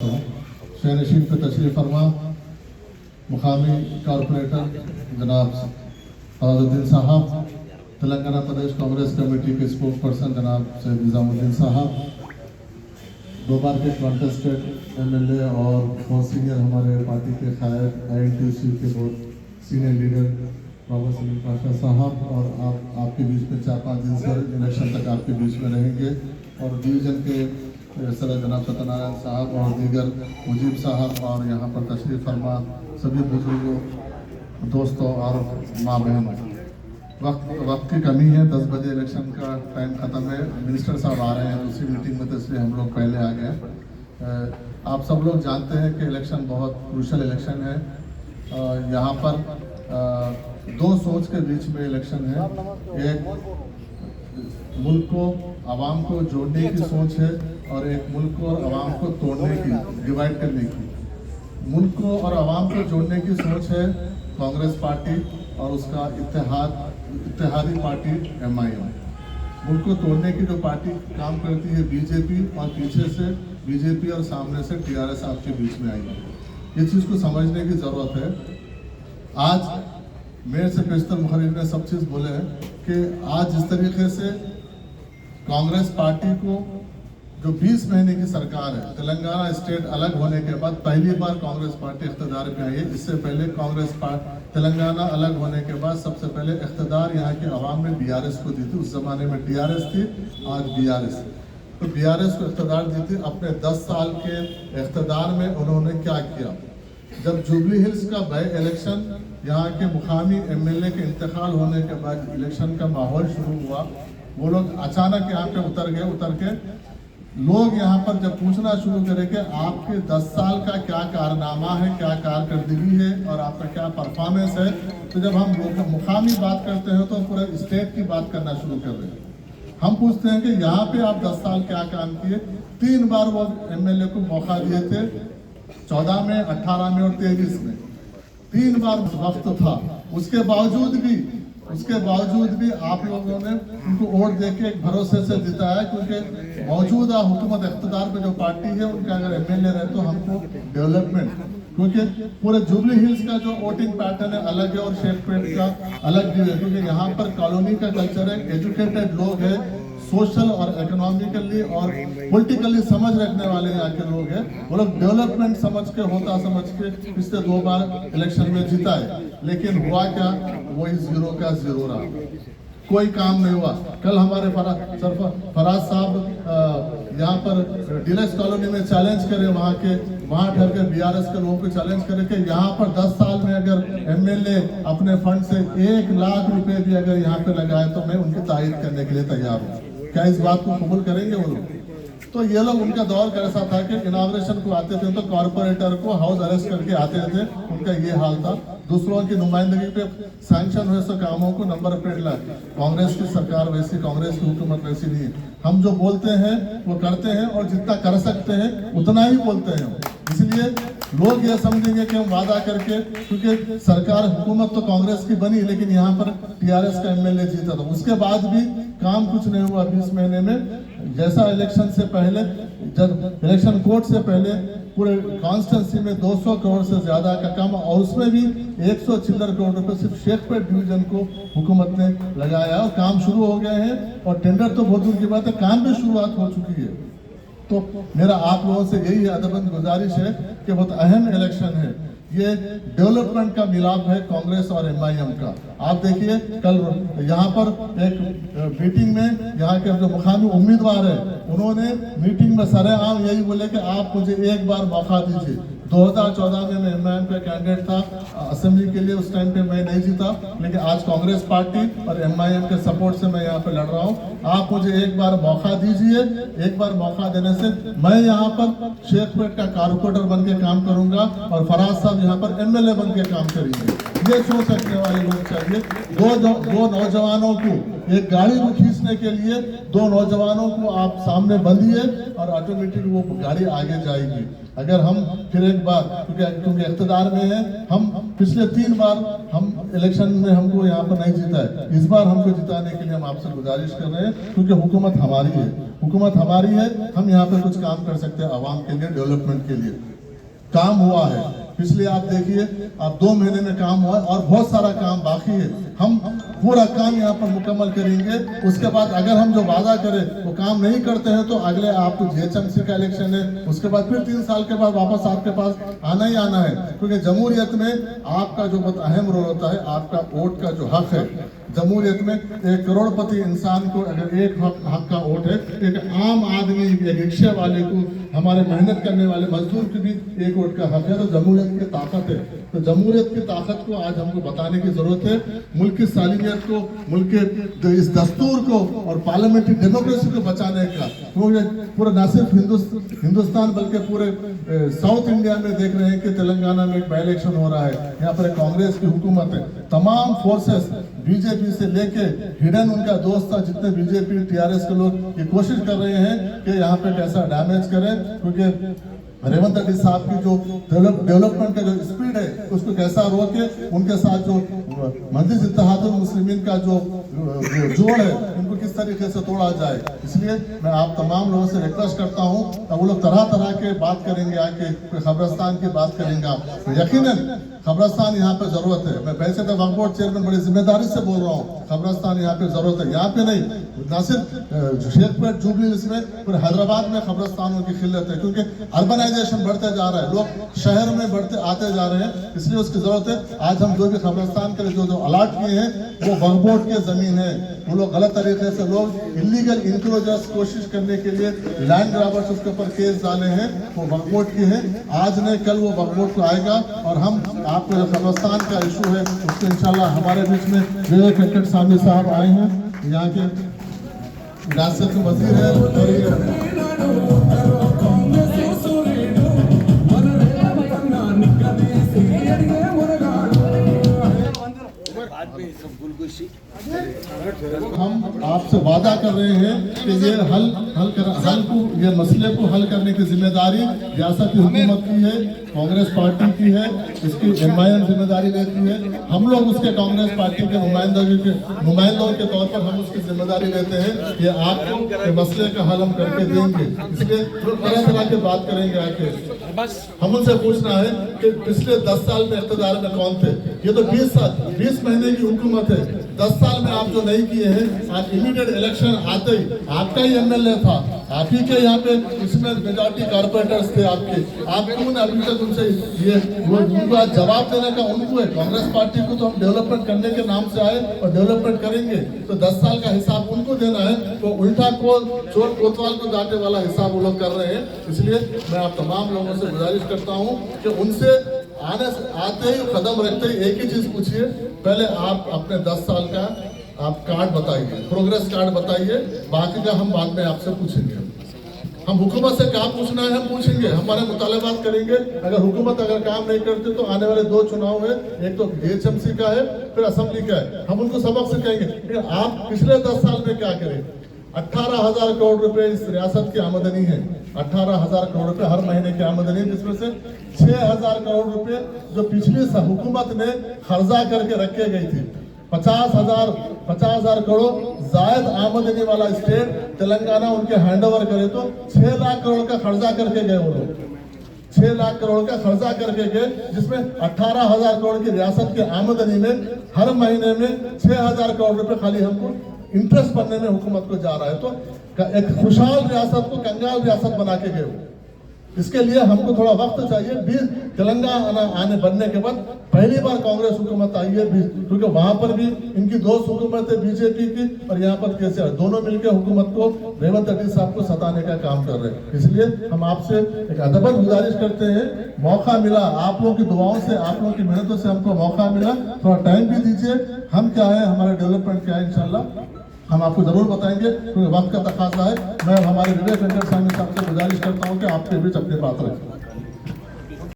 हूँ। शहनशीन पे तशरीफ़ फरमा मुकामी कॉरपोरेटर जनाब फराजुद्दीन साहब, तेलंगाना प्रदेश कांग्रेस कमेटी के स्पोक्स पर्सन जनाब सैयद निज़ामुद्दीन साहब, 2 बार के कॉन्टेस्टेड MLA और बहुत सीनियर हमारे पार्टी के कायद INTC के बहुत सीनियर लीडर बाबा सलीम पाशा साहब, और आपके बीच में 4-5 दिन से इलेक्शन तक आपके बीच में रहेंगे, और डिवीज़न के सदर जनाब सत्यनारायण साहब और दीगर मुजीब साहब, और यहाँ पर तशरीफ़ फरमा सभी बुजुर्गों, दोस्तों और माँ बहनों। वक्त की कमी है, 10 बजे इलेक्शन का टाइम ख़त्म है। मिनिस्टर साहब आ रहे हैं दूसरी मीटिंग में, तो इसलिए हम लोग पहले आ गए। आप सब लोग जानते हैं कि इलेक्शन बहुत क्रूशल इलेक्शन है। यहाँ पर 2 सोच के बीच में इलेक्शन है। एक मुल्क को आवाम को जोड़ने की सोच है, और एक मुल्क को और आवाम को तोड़ने की, डिवाइड करने की। मुल्क को और आवाम को जोड़ने की सोच है कांग्रेस पार्टी और उसका इत्तेहादी पार्टी MIM। मुल्क को तोड़ने की जो पार्टी काम करती है BJP, और पीछे से BJP और सामने से TRS आपके बीच में आई है। ये चीज़ को समझने की ज़रूरत है। आज मेयर से पेशतर मुखर्रिब ने सब चीज़ बोले हैं कि आज जिस तरीके से कांग्रेस पार्टी को जो 20 महीने की सरकार है, तेलंगाना स्टेट अलग होने के बाद पहली बार कांग्रेस पार्टी इख्तिदार में आई है। इससे पहले कांग्रेस पार्टी तेलंगाना अलग होने के बाद सबसे पहले इख्तिदार यहाँ के अवाम ने BRS को दी थी। उस जमाने में TRS थी, आज BRS। तो BRS को इख्तिदार दी थी। अपने 10 साल के इख्तिदार में उन्होंने क्या किया? जब जुबली हिल्स का बाय इलेक्शन, यहाँ के मुकामी MLA के इंतकाल होने के बाद इलेक्शन का माहौल शुरू हुआ, वो लोग अचानक यहाँ पे उतर के लोग यहाँ पर जब पूछना शुरू करें कि आपके 10 साल का क्या कारनामा है, क्या कारकर्दगी है और आपका क्या परफॉर्मेंस है, तो जब हम मुकामी बात करते हैं तो पूरे स्टेट की बात करना शुरू कर रहे हैं। हम पूछते हैं कि यहाँ पे आप 10 साल क्या काम किए। 3 बार वो MLA को मौका दिए थे, 14 में, 18 में और 23 में। 3 बार वक्त था। उसके बावजूद भी आप लोगों ने उनको वोट देके एक भरोसे से जिताया, क्योंकि मौजूदा हुकूमत इख्तिदार पे जो पार्टी है उनका अगर MLA रहे तो हमको डेवलपमेंट, क्योंकि पूरे जुबली हिल्स का जो वोटिंग पैटर्न है अलग है और शेखपेट का अलग भी है, क्योंकि यहाँ पर कॉलोनी का कल्चर है, एजुकेटेड लोग हैं, सोशल और इकोनॉमिकली और पॉलिटिकली समझ रखने वाले यहाँ के लोग हैं। वो लोग डेवलपमेंट समझ के पिछले 2 बार इलेक्शन में जीता है, लेकिन हुआ क्या? वही 0 का 0 रहा, कोई काम नहीं हुआ। कल हमारे फराज साहब यहाँ पर डीलक्स कॉलोनी में चैलेंज करे, वहाँ ठहर के BRS के लोगों को चैलेंज करे कि यहाँ पर 10 साल में अगर MLA अपने फंड से 1 लाख रुपए भी अगर यहाँ पे लगाए तो मैं उनकी तारीफ करने के लिए तैयार हूँ। क्या इस बात को कबूल करेंगे वो लोग? तो ये लोग, उनका दौर कैसा था कि इनाग्रेशन को आते थे तो कॉर्पोरेटर को हाउस अरेस्ट करके आते थे, उनका ये हाल था। दूसरों की नुमाइंदगी पे सैंक्शन हुए सो कामों को नंबर प्लेट ला। कांग्रेस की सरकार वैसी, कांग्रेस की हुकूमत वैसी नहीं है। हम जो बोलते हैं वो करते हैं, और जितना कर सकते हैं उतना ही बोलते हैं। इसलिए लोग ये समझेंगे कि हम वादा करके, क्योंकि सरकार हुकूमत तो कांग्रेस की बनी, लेकिन यहाँ पर TRS का MLA जीता था, उसके बाद भी काम कुछ नहीं हुआ 20 महीने में। जैसा इलेक्शन से पहले, जब इलेक्शन कोर्ट से पहले पूरे कॉन्स्टिट्यूंसी में 200 करोड़ से ज्यादा का काम, और उसमें भी 100 चिल्लर करोड़ रुपए सिर्फ शेखपेट डिवीजन को हुकूमत ने लगाया, और काम शुरू हो गए हैं। और टेंडर तो बहुत दूर की बात है, काम भी शुरुआत हो चुकी है। तो मेरा आप लोगों से यही अदबन गुजारिश है कि बहुत अहम इलेक्शन है, ये डेवलपमेंट का मिलाप है कांग्रेस और MIM का। आप देखिए कल यहाँ पर एक मीटिंग में यहाँ के जो मुकामी उम्मीदवार है, उन्होंने मीटिंग में सरेआम यही बोले कि आप मुझे एक बार मौका दीजिए। 2014 में मैं MIM का कैंडिडेट था असेंबली के लिए, उस टाइम पे मैं नहीं जीता, लेकिन आज कांग्रेस पार्टी और MIM के सपोर्ट से मैं यहाँ पे लड़ रहा हूँ। आप मुझे एक बार मौका दीजिए। एक बार मौका देने से मैं यहाँ पर शेखपेट का कॉर्पोरेटर बन के काम करूंगा, और फराज साहब यहाँ पर MLA बन के काम करेंगे। ये सोच रखने वाले लोग चाहिए। दो नौजवानों को एक गाड़ी को खींचने के लिए 2 नौजवानों को आप सामने बंधिए और ऑटोमेटिक वो गाड़ी आगे जाएगी। अगर हम फिर एक बार, क्योंकि इख्तिदार में है, हम पिछले 3 बार हम इलेक्शन में हमको यहाँ पर नहीं जीता है, इस बार हमको जिताने के लिए हम आपसे गुजारिश कर रहे हैं, क्योंकि हुकूमत हमारी है, हुकूमत हमारी है, हम यहाँ पे कुछ काम कर सकते हैं आवाम के लिए, डेवलपमेंट के लिए। काम हुआ है पिछले, आप देखिए, आप 2 महीने में काम हुआ है और बहुत सारा काम बाकी है। हम पूरा काम यहाँ पर मुकम्मल करेंगे। उसके बाद अगर हम जो वादा करें वो काम नहीं करते हैं तो अगले आपको जीएचएमसी का इलेक्शन है, उसके बाद फिर 3 साल के बाद वापस आपके पास आना ही आना है, क्योंकि जमहूरियत में आपका जो बहुत अहम रोल होता है, आपका वोट का जो हक है। जमहूरियत में 1 करोड़पति इंसान को अगर एक हक का वोट है, एक आम आदमी, एक रिक्शा वाले को, हमारे मेहनत करने वाले मजदूर को भी 1 वोट का हक है। तो जमहूरियत की ताकत है, तो जमहूरियत की ताकत को आज हमको बताने की जरूरत है। मुल्क की सालियत को, मुल्क के इस दस्तूर को और पार्लियामेंट्री डेमोक्रेसी को बचाने का, पूरा न सिर्फ हिंदुस्तान बल्कि पूरे साउथ इंडिया में देख रहे हैं कि तेलंगाना में एक बाई इलेक्शन हो रहा है, यहाँ पर कांग्रेस की हुकूमत है। तमाम फोर्सेस बीजेपी से लेके हिडन उनका दोस्त था, जितने बीजेपी टीआरएस के लोग ये कोशिश कर रहे हैं कि यहाँ पे कैसा डैमेज करें, क्योंकि रेवंत रेड्डी साहब की जो डेवलपमेंट का जो स्पीड है उसको कैसा रोके, उनके साथ जो मजलिस इत्तेहादुल मुस्लिमीन का जो जोड़ है उनको किस तरीके से तोड़ा जाए। इसलिए मैं आप तमाम लोगों से रिक्वेस्ट करता हूँ, अब वो लोग तरह तरह के बात करेंगे, आके खबरस्तान की बात करेंगे, आप यकीनन खबरस्तान यहाँ पे जरूरत है। मैं वैसे तो वक्फ बोर्ड चेयरमैन बड़ी जिम्मेदारी से बोल रहा हूँ, खबरस्तान यहाँ पे जरूरत है। यहाँ पे नहीं, न सिर्फ शेखपेट जुबली में, पूरे हैदराबाद में खबरस्तानों की खिल्लत है, क्योंकि अर्बनाइजेशन बढ़ते जा रहा है, लोग शहर में बढ़ते आते जा रहे हैं, इसलिए उसकी जरूरत है। आज हम जो भी खबरस्तान के लिए जो अलॉट किए हैं वो वक्फ बोर्ड की जमीन है, वो लोग गलत तरीके से, लोग इलीगल इंक्रोचर्स कोशिश करने के लिए लैंड ग्रैबर्स उसके ऊपर केस डाले हैं, वो वक्फ बोर्ड की है। आज नहीं कल वो वक्फ बोर्ड को आएगा और हम आपको जो खबरस्तान का इशू है उसको इंशाल्लाह, हमारे बीच में विवेक वेंकट स्वामी साहब आए हैं, यहाँ के विरासत के वजीर है, हम आपसे वादा कर रहे हैं कि ये मसले को हल करने की जिम्मेदारी रियासत की हुकूमत की है, कांग्रेस पार्टी की है, इसकी एमआईएम जिम्मेदारी लेती है। हम लोग उसके कांग्रेस पार्टी के नुमाइंदों के तौर पर हम उसकी जिम्मेदारी लेते हैं कि आपको मसले का हल हम करके देंगे। इसलिए तरह तरह की बात करेंगे आके, हम उनसे पूछना है कि पिछले 10 साल में इख्तिदार में कौन थे। ये तो 20 महीने की हुकूमत है, 10 साल में आप जो नहीं किए हैं, आज इमीडिएट इलेक्शन आते ही आपका ही एमएलए था, आप ही के यहाँ पे इसमें मेजॉरिटी कारपोरेटर्स थे आपके, आप क्यों अभी तक उनसे ये उनको आज जवाब देने का उनको है। कांग्रेस पार्टी को तो हम डेवलपमेंट करने के नाम से आए और डेवलपमेंट करेंगे, तो 10 साल का हिसाब उनको देना है, तो उल्टा चोर कोतवाल को डांटे वाला हिसाब वो लोग कर रहे हैं। इसलिए मैं आप तमाम लोगों से गुजारिश करता हूँ कि उनसे आते ही कदम रखते ही एक ही चीज पूछिए, पहले आप अपने 10 साल का आप कार्ड बताइए, प्रोग्रेस कार्ड बताइए, बाकी का हम बाद में आपसे पूछेंगे। हम हुकूमत से क्या पूछना है हम पूछेंगे, हमारे मुतालबात करेंगे। अगर हुकूमत काम नहीं करती तो आने वाले 2 चुनाव है, एक तो जीएचएमसी का है, फिर असेंबली का है, हम उनको सबक सिखाएंगे। आप पिछले 10 साल में क्या करें। 18,000 करोड़ रुपए इस रियासत की आमदनी है, 18,000 करोड़ रुपए हर महीने की आमदनी, जिसमें से 6,000 करोड़ रुपए जो पिछली हुकूमत ने खर्चा करके रखे गई थी। 50,000 करोड़ जायद आमदनी वाला स्टेट तेलंगाना उनके हैंडओवर करे तो 6 लाख करोड़ का खर्चा करके गए वो लोग, 6 लाख करोड़ का खर्चा करके गए, जिसमें 18,000 करोड़ की रियासत की आमदनी में हर महीने में 6,000 करोड़ रुपए खाली हमको इंटरेस्ट बनने में हुकूमत को जा रहा है। तो एक खुशहाल रियासत को कंगाल रियासत बना के गए। इसके लिए हमको थोड़ा वक्त चाहिए। तेलंगाना आने बनने के बाद पहली बार कांग्रेस हुकूमत आई है, क्योंकि वहां पर भी इनकी 2 हुकूमत है, बीजेपी की और यहाँ पर केसीआर, दोनों मिलकर हुकूमत को रेवंत रेड्डी साहब को सताने का काम कर रहे हैं। इसलिए हम आपसे एक अदबन गुजारिश करते हैं, मौका मिला आप लोगों की दुआओं से, आप लोगों की मेहनतों से हमको मौका मिला, थोड़ा टाइम भी दीजिए। हम क्या है, हमारा डेवलपमेंट क्या है, इंशाल्लाह हम आपको जरूर बताएंगे, क्योंकि वक्त का तकाजा है। मैं हमारे विवेक वेंकट स्वामी साहब से गुजारिश करता हूँ कि आपके बीच अपनी बात रखें।